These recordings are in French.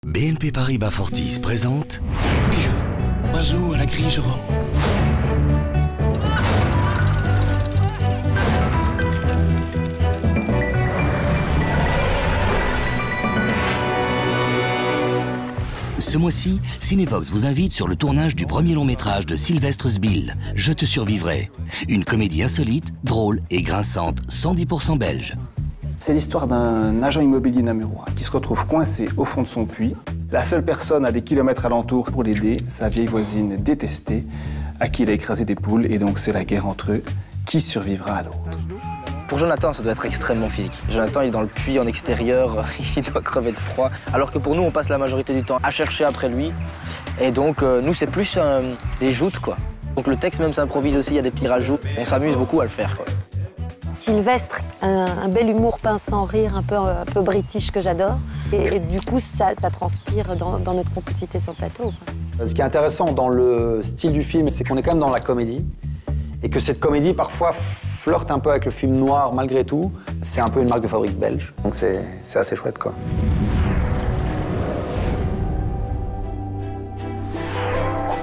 BNP Paribas Fortis présente Bijou, oiseau à la grise orange. Ce mois-ci, Cinevox vous invite sur le tournage du premier long-métrage de Sylvestre Sbill, Je te survivrai. Une comédie insolite, drôle et grinçante, 110% belge. C'est l'histoire d'un agent immobilier namurois qui se retrouve coincé au fond de son puits. La seule personne à des kilomètres alentour pour l'aider, sa vieille voisine détestée, à qui il a écrasé des poules, et donc c'est la guerre entre eux. Qui survivra à l'autre? Pour Jonathan, ça doit être extrêmement physique. Jonathan, il est dans le puits en extérieur, il doit crever de froid. Alors que pour nous, on passe la majorité du temps à chercher après lui. Et donc, nous, c'est plus des joutes, quoi. Donc le texte même s'improvise aussi, il y a des petits rajouts. On s'amuse beaucoup à le faire, quoi. Sylvestre, un bel humour pince sans rire, un peu british que j'adore. Et du coup, ça transpire dans notre complicité sur le plateau, quoi. Ce qui est intéressant dans le style du film, c'est qu'on est quand même dans la comédie. Et que cette comédie, parfois, flirte un peu avec le film noir malgré tout. C'est un peu une marque de fabrique belge. Donc c'est assez chouette, quoi.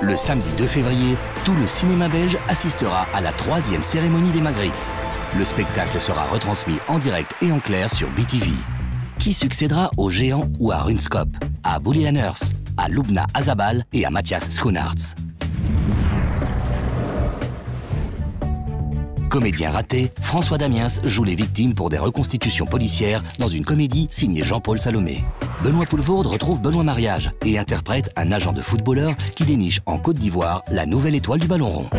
Le samedi 2 février, tout le cinéma belge assistera à la 3e cérémonie des Magritte. Le spectacle sera retransmis en direct et en clair sur BTV. Qui succédera au Géant ou à Runscope, à Boulianers, à Lubna Azabal et à Matthias Schoenaerts. Comédien raté, François Damiens joue les victimes pour des reconstitutions policières dans une comédie signée Jean-Paul Salomé. Benoît Poelvoorde retrouve Benoît Mariage et interprète un agent de footballeur qui déniche en Côte d'Ivoire la nouvelle étoile du ballon rond.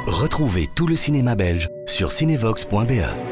Retrouvez tout le cinéma belge sur cinevox.be.